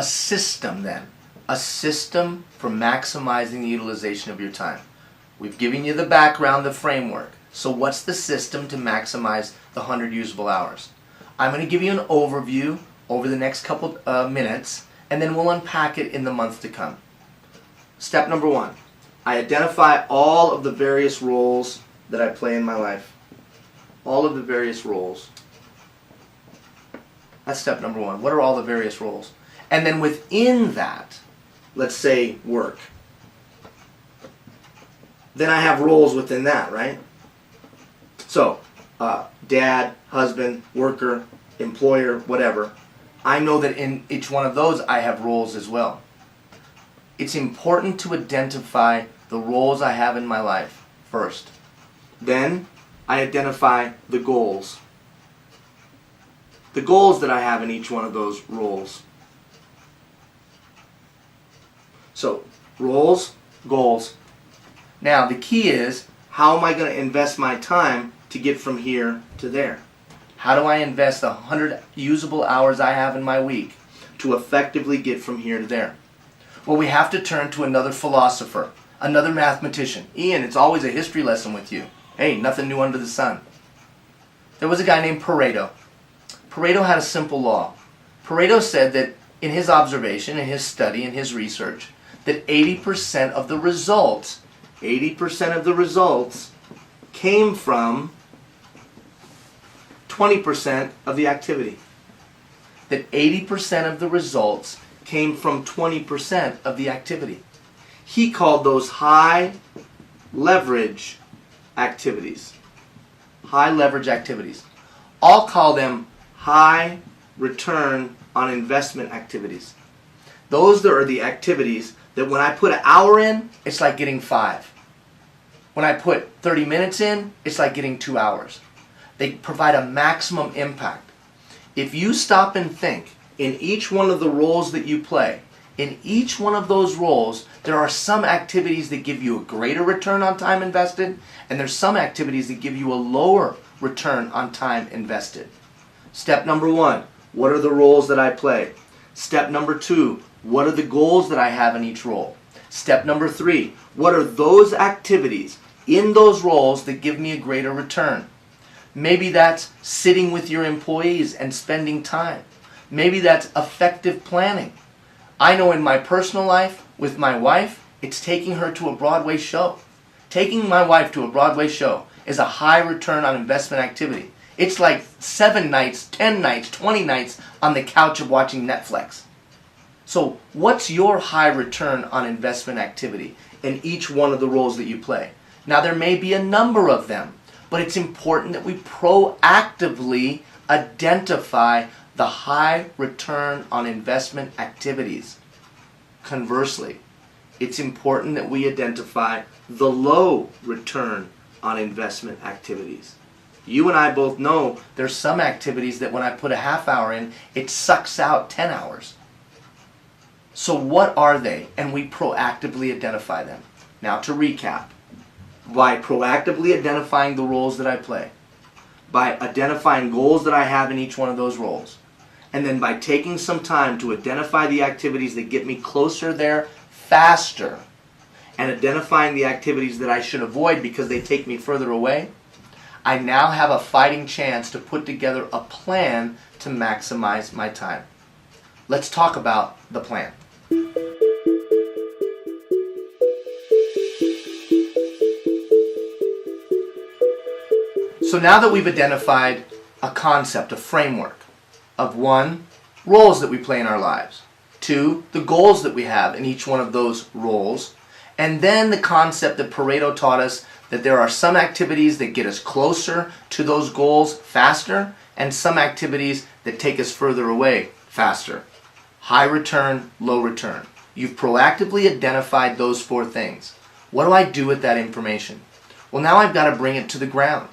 a system then. A system for maximizing the utilization of your time. We've given you the background, the framework. So what's the system to maximize the 100 usable hours? I'm going to give you an overview over the next couple minutes, and then we'll unpack it in the month to come. Step number 1. I identify all of the various roles that I play in my life. All of the various roles. That's step number 1. What are all the various roles? And then within that, let's say work. Then I have roles within that, right? So, dad, husband, worker, employer, whatever. I know that in each one of those I have roles as well. It's important to identify the roles I have in my life first. Then I identify the goals. The goals that I have in each one of those roles. So, roles, goals. Now, the key is, how am I going to invest my time to get from here to there? How do I invest the 100 usable hours I have in my week to effectively get from here to there? Well, we have to turn to another philosopher, another mathematician. Ian, it's always a history lesson with you. Hey, nothing new under the sun. There was a guy named Pareto. Pareto had a simple law. Pareto said that in his observation, in his study, in his research, that 80% of the results came from 20% of the activity. That 80% of the results came from 20% of the activity. He called those high leverage activities. High leverage activities. I'll call them high return on investment activities. Those are the activities that when I put an hour in, it's like getting 5. When I put 30 minutes in, it's like getting 2 hours. They provide a maximum impact. If you stop and think, in each one of the roles that you play, in each one of those roles, there are some activities that give you a greater return on time invested, and there's some activities that give you a lower return on time invested. Step number 1, what are the roles that I play? Step number 2, what are the goals that I have in each role? Step number 3, what are those activities in those roles that give me a greater return? Maybe that's sitting with your employees and spending time. Maybe that's effective planning. I know in my personal life, with my wife, it's taking her to a Broadway show. Taking my wife to a Broadway show is a high return on investment activity. It's like 7 nights, 10 nights, 20 nights on the couch of watching Netflix. So what's your high return on investment activity in each one of the roles that you play? Now there may be a number of them, but it's important that we proactively identify the high return on investment activities. Conversely, it's important that we identify the low return on investment activities. You and I both know there's some activities that when I put a half hour in, it sucks out 10 hours. So what are they? And we proactively identify them. Now to recap, by proactively identifying the roles that I play, by identifying goals that I have in each one of those roles, and then by taking some time to identify the activities that get me closer there faster, and identifying the activities that I should avoid because they take me further away, I now have a fighting chance to put together a plan to maximize my time. Let's talk about the plan. So now that we've identified a concept, a framework of 1, roles that we play in our lives, 2, the goals that we have in each one of those roles, and then the concept that Pareto taught us that there are some activities that get us closer to those goals faster and some activities that take us further away faster. High return, low return. You've proactively identified those 4 things. What do I do with that information? Well, now I've got to bring it to the ground.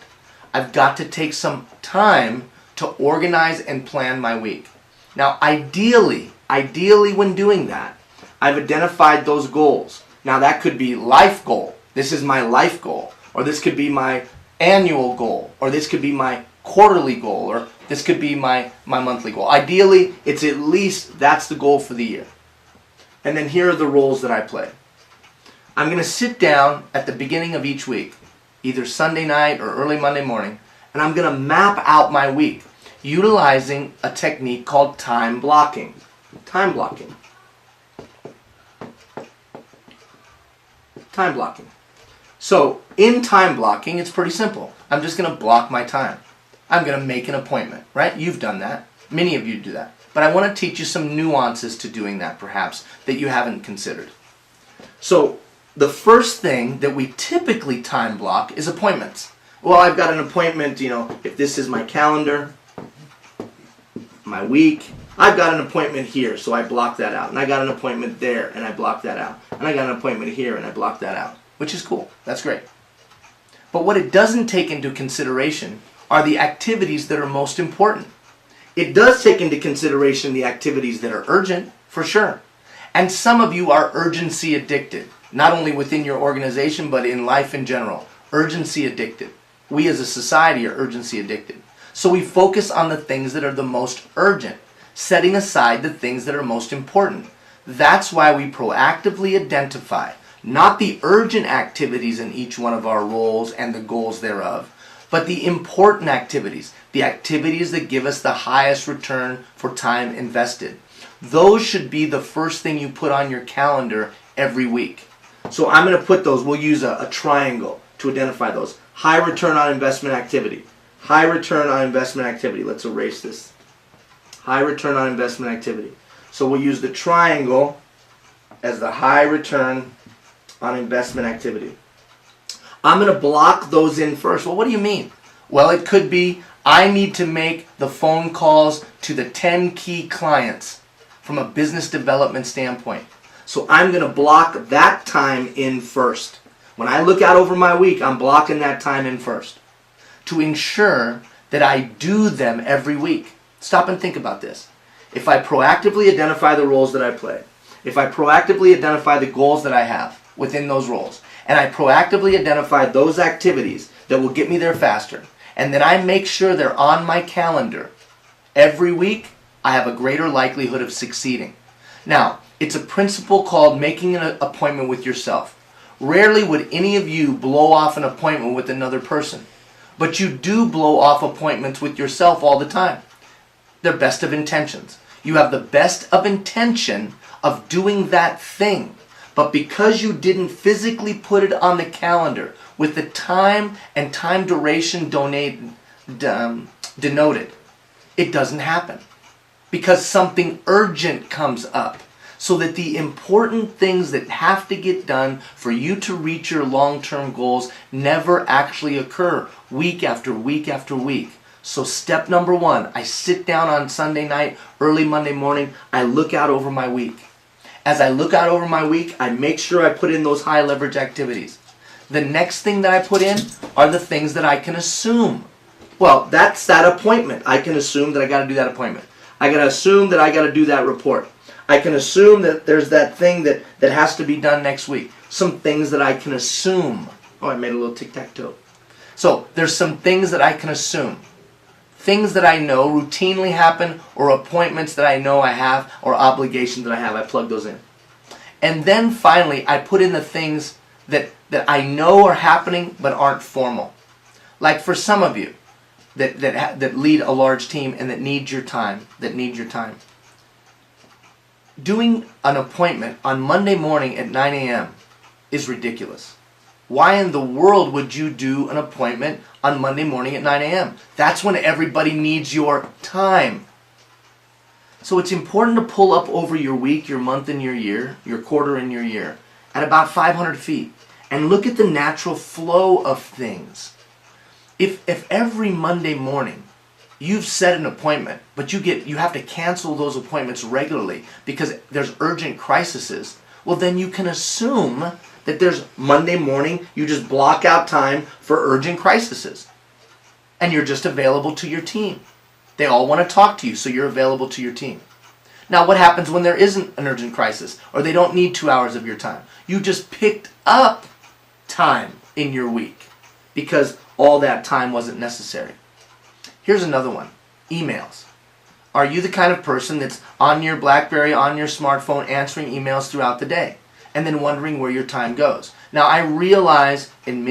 I've got to take some time to organize and plan my week. Now, ideally when doing that, I've identified those goals. Now, that could be life goal. This is my life goal. Or this could be my annual goal. Or this could be my quarterly goal or This could be my monthly goal. Ideally, it's at least that's the goal for the year. And then here are the roles that I play. I'm going to sit down at the beginning of each week, either Sunday night or early Monday morning, and I'm going to map out my week utilizing a technique called time blocking. Time blocking. Time blocking. So in time blocking, it's pretty simple. I'm just going to block my time. I'm going to make an appointment, right? You've done that. Many of you do that. But I want to teach you some nuances to doing that, perhaps, that you haven't considered. So the first thing that we typically time block is appointments. Well, I've got an appointment, if this is my calendar, my week, I've got an appointment here, so I block that out. And I got an appointment there, and I block that out. And I got an appointment here, and I block that out, which is cool. That's great. But what it doesn't take into consideration are the activities that are most important. It does take into consideration the activities that are urgent, for sure. And some of you are urgency addicted, not only within your organization, but in life in general. Urgency addicted. We as a society are urgency addicted. So we focus on the things that are the most urgent, setting aside the things that are most important. That's why we proactively identify not the urgent activities in each one of our roles and the goals thereof, but the important activities, the activities that give us the highest return for time invested. Those should be the first thing you put on your calendar every week. So I'm going to put those, we'll use a triangle to identify those. High return on investment activity. High return on investment activity. Let's erase this. High return on investment activity. So we'll use the triangle as the high return on investment activity. I'm going to block those in first. Well, what do you mean? Well, it could be I need to make the phone calls to the 10 key clients from a business development standpoint. So I'm going to block that time in first. When I look out over my week, I'm blocking that time in first to ensure that I do them every week. Stop and think about this. If I proactively identify the roles that I play, if I proactively identify the goals that I have within those roles, and I proactively identify those activities that will get me there faster, and then I make sure they're on my calendar every week, I have a greater likelihood of succeeding. Now, it's a principle called making an appointment with yourself. Rarely would any of you blow off an appointment with another person, but you do blow off appointments with yourself all the time. They're best of intentions. You have the best of intention of doing that thing, but because you didn't physically put it on the calendar with the time and time duration denoted, it doesn't happen. Because something urgent comes up, so that the important things that have to get done for you to reach your long-term goals never actually occur week after week after week. So step number one, I sit down on Sunday night, early Monday morning, I look out over my week. As I look out over my week, I make sure I put in those high leverage activities. The next thing that I put in are the things that I can assume. Well, that's that appointment. I can assume that I got to do that appointment. I got to assume that I got to do that report. I can assume that there's that thing that has to be done next week. Some things that I can assume. Oh, I made a little tic-tac-toe. So there's some things that I can assume. Things that I know routinely happen, or appointments that I know I have, or obligations that I have. I plug those in. And then finally, I put in the things that I know are happening but aren't formal. Like for some of you that lead a large team and that need your time, doing an appointment on Monday morning at 9 a.m. is ridiculous. Why in the world would you do an appointment on Monday morning at 9 a.m.? That's when everybody needs your time. So it's important to pull up over your week, your month, and your year, your quarter and your year, at about 500 feet, and look at the natural flow of things. If every Monday morning you've set an appointment, but you have to cancel those appointments regularly because there's urgent crises, well then you can assume that there's Monday morning, you just block out time for urgent crises. And you're just available to your team. They all want to talk to you, so you're available to your team. Now what happens when there isn't an urgent crisis, or they don't need 2 hours of your time? You just picked up time in your week because all that time wasn't necessary. Here's another one. Emails. Are you the kind of person that's on your BlackBerry, on your smartphone, answering emails throughout the day and then wondering where your time goes? Now, I realize in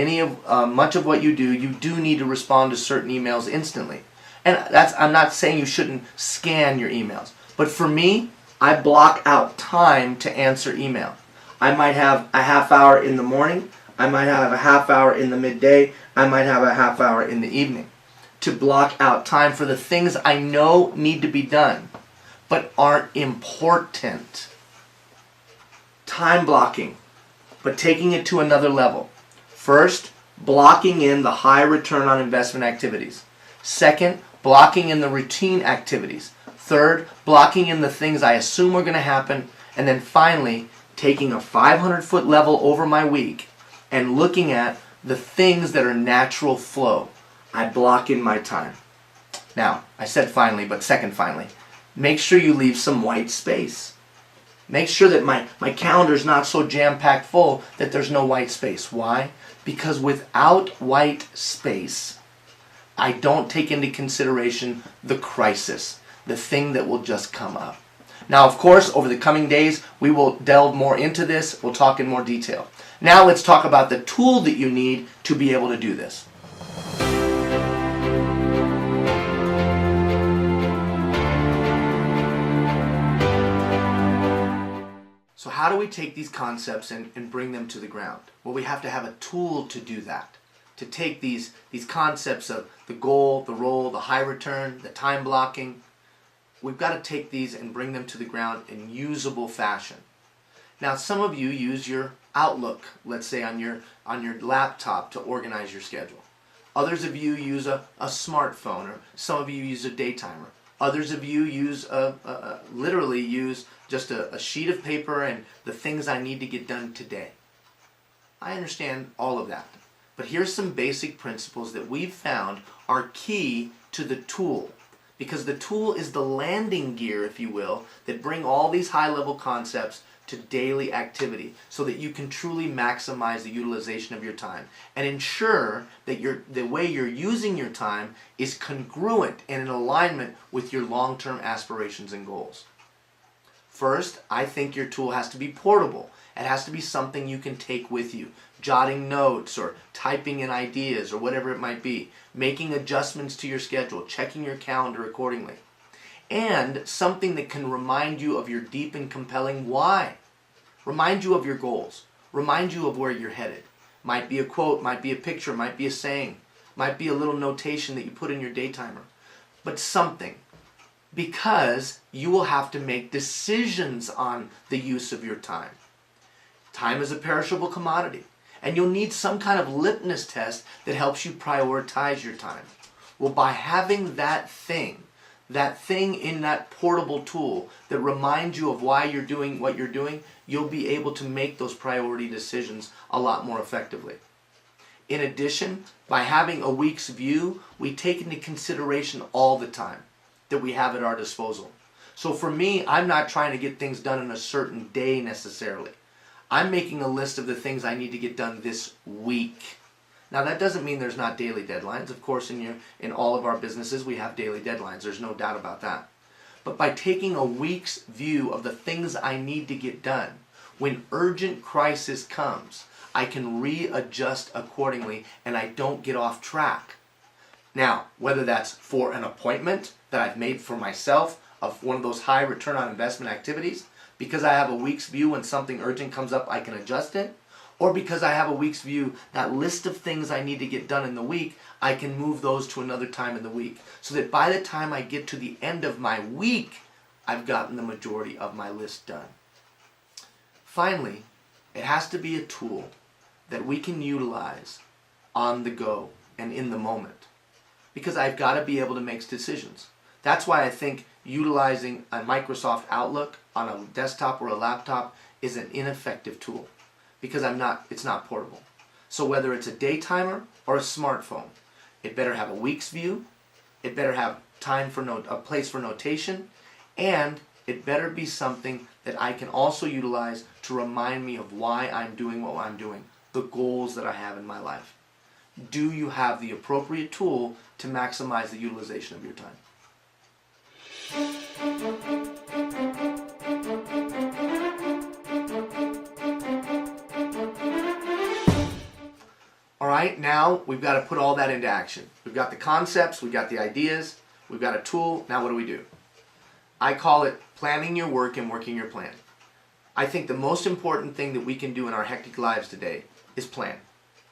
much of what you do need to respond to certain emails instantly. And I'm not saying you shouldn't scan your emails. But for me, I block out time to answer email. I might have a half hour in the morning. I might have a half hour in the midday. I might have a half hour in the evening to block out time for the things I know need to be done but aren't important. Time blocking, but taking it to another level. First, blocking in the high return on investment activities. Second, blocking in the routine activities. Third, blocking in the things I assume are going to happen. And then finally, taking a 500-foot level over my week and looking at the things that are natural flow. I block in my time. Now, I said finally, but second finally, make sure you leave some white space. Make sure that my calendar is not so jam-packed full that there's no white space. Why? Because without white space, I don't take into consideration the crisis, the thing that will just come up. Now, of course, over the coming days, we will delve more into this. We'll talk in more detail. Now let's talk about the tool that you need to be able to do this. So how do we take these concepts and bring them to the ground? Well, we have to have a tool to do that. To take these concepts of the goal, the role, the high return, the time blocking, we've got to take these and bring them to the ground in usable fashion. Now, some of you use your Outlook, let's say on your laptop, to organize your schedule. Others of you use a smartphone, or some of you use a day timer. Others of you use literally use just a sheet of paper and the things I need to get done today. I understand all of that. But here's some basic principles that we've found are key to the tool. Because the tool is the landing gear, if you will, that bring all these high-level concepts to daily activity so that you can truly maximize the utilization of your time and ensure that the way you're using your time is congruent and in alignment with your long-term aspirations and goals. First, I think your tool has to be portable. It has to be something you can take with you, jotting notes or typing in ideas or whatever it might be, making adjustments to your schedule, checking your calendar accordingly. And something that can remind you of your deep and compelling why. Remind you of your goals. Remind you of where you're headed. Might be a quote, might be a picture, might be a saying, might be a little notation that you put in your day timer. But something. Because you will have to make decisions on the use of your time. Time is a perishable commodity. And you'll need some kind of litmus test that helps you prioritize your time. Well, by having that thing in that portable tool that reminds you of why you're doing what you're doing, you'll be able to make those priority decisions a lot more effectively. In addition, by having a week's view, we take into consideration all the time that we have at our disposal. So for me, I'm not trying to get things done in a certain day necessarily. I'm making a list of the things I need to get done this week. Now that doesn't mean there's not daily deadlines. Of course, in all of our businesses we have daily deadlines. There's no doubt about that. But by taking a week's view of the things I need to get done, when urgent crisis comes, I can readjust accordingly and I don't get off track. Now, whether that's for an appointment that I've made for myself of one of those high return on investment activities, because I have a week's view when something urgent comes up, I can adjust it. Or because I have a week's view, that list of things I need to get done in the week, I can move those to another time in the week. So that by the time I get to the end of my week, I've gotten the majority of my list done. Finally, it has to be a tool that we can utilize on the go and in the moment. Because I've got to be able to make decisions. That's why I think utilizing a Microsoft Outlook on a desktop or a laptop is an ineffective tool. Because it's not portable. So whether it's a day timer or a smartphone, it better have a week's view, it better have a place for notation, and it better be something that I can also utilize to remind me of why I'm doing what I'm doing, the goals that I have in my life. Do you have the appropriate tool to maximize the utilization of your time? All right, now we've got to put all that into action. We've got the concepts, we've got the ideas, we've got a tool. Now what do? I call it planning your work and working your plan. I think the most important thing that we can do in our hectic lives today is plan.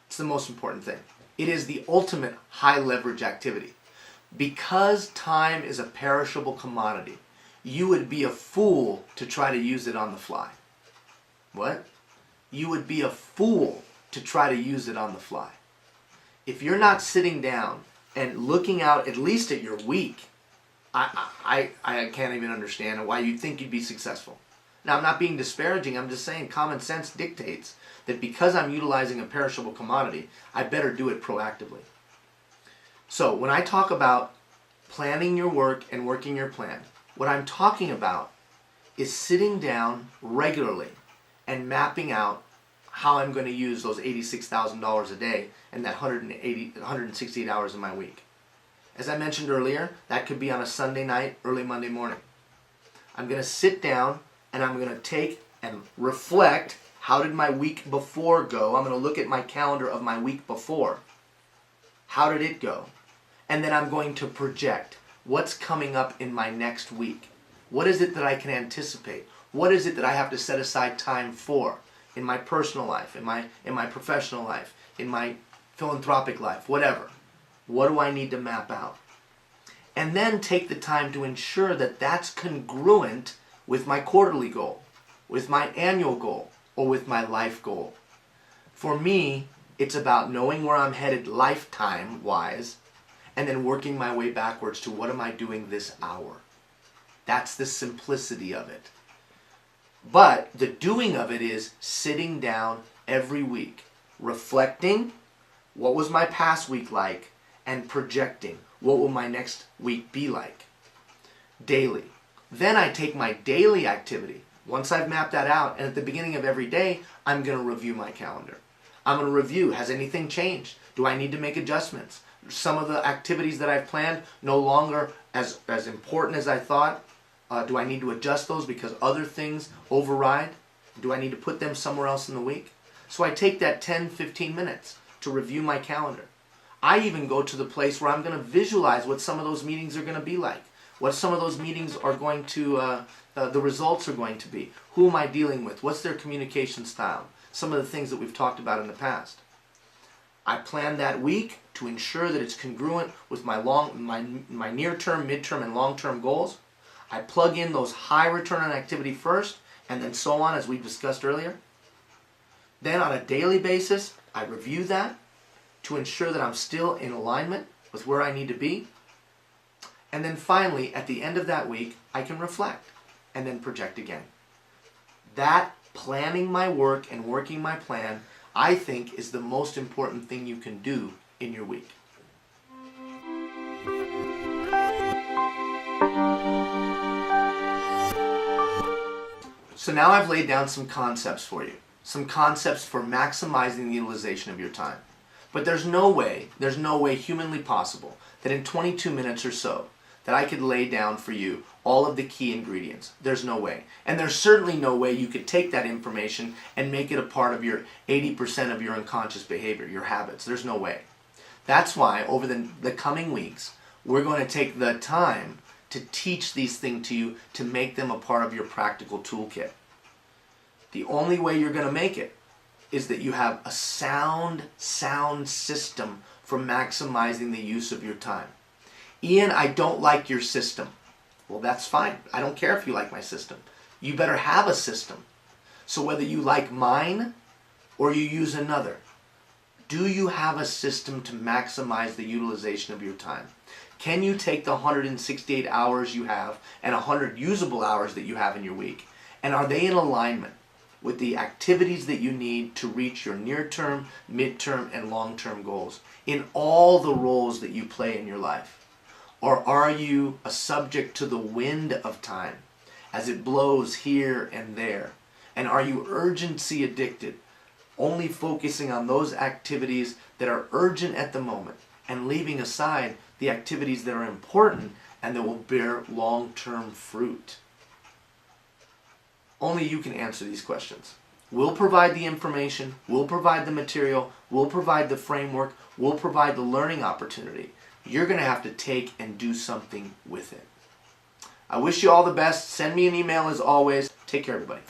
It's the most important thing. It is the ultimate high leverage activity. Because time is a perishable commodity, you would be a fool to try to use it on the fly. What? You would be a fool to try to use it on the fly. If you're not sitting down and looking out at least at your week, I can't even understand why you'd think you'd be successful. Now, I'm not being disparaging. I'm just saying common sense dictates that because I'm utilizing a perishable commodity, I better do it proactively. So when I talk about planning your work and working your plan, what I'm talking about is sitting down regularly and mapping out how I'm going to use those $86,000 a day and that 168 hours in my week. As I mentioned earlier, that could be on a Sunday night, early Monday morning. I'm going to sit down and I'm going to take and reflect, how did my week before go? I'm going to look at my calendar of my week before. How did it go? And then I'm going to project what's coming up in my next week. What is it that I can anticipate? What is it that I have to set aside time for in my personal life, in my professional life, in my philanthropic life, whatever? What do I need to map out? And then take the time to ensure that that's congruent with my quarterly goal, with my annual goal, or with my life goal. For me, it's about knowing where I'm headed lifetime-wise, and then working my way backwards to what am I doing this hour. That's the simplicity of it. But the doing of it is sitting down every week, reflecting what was my past week like, and projecting what will my next week be like daily. Then I take my daily activity. Once I've mapped that out, and at the beginning of every day, I'm going to review my calendar. I'm going to review, has anything changed? Do I need to make adjustments? Some of the activities that I've planned no longer as important as I thought. Do I need to adjust those because other things override? Do I need to put them somewhere else in the week? So I take that 10-15 minutes to review my calendar. I even go to the place where I'm going to visualize what some of those meetings are going to be like, what some of those meetings are going to, the results are going to be. Who am I dealing with? What's their communication style? Some of the things that we've talked about in the past. I plan that week to ensure that it's congruent with my near-term, mid-term, and long-term goals. I plug in those high return on activity first, and then so on, as we discussed earlier. Then on a daily basis, I review that to ensure that I'm still in alignment with where I need to be. And then finally, at the end of that week, I can reflect and then project again. That planning my work and working my plan, I think, is the most important thing you can do in your week. So now I've laid down some concepts for you. Some concepts for maximizing the utilization of your time. But there's no way humanly possible that in 22 minutes or so that I could lay down for you all of the key ingredients. There's no way. And there's certainly no way you could take that information and make it a part of your 80% of your unconscious behavior, your habits. There's no way. That's why over the coming weeks, we're going to take the time to teach these things to you, to make them a part of your practical toolkit. The only way you're going to make it is that you have a sound system for maximizing the use of your time. Ian, I don't like your system. Well, that's fine. I don't care if you like my system. You better have a system. So whether you like mine or you use another, do you have a system to maximize the utilization of your time? Can you take the 168 hours you have and 100 usable hours that you have in your week, and are they in alignment with the activities that you need to reach your near-term, mid-term, and long-term goals in all the roles that you play in your life? Or are you a subject to the wind of time as it blows here and there? And are you urgency addicted, only focusing on those activities that are urgent at the moment and leaving aside the activities that are important and that will bear long-term fruit? Only you can answer these questions. We'll provide the information, we'll provide the material, we'll provide the framework, we'll provide the learning opportunity. You're going to have to take and do something with it. I wish you all the best. Send me an email as always. Take care, everybody.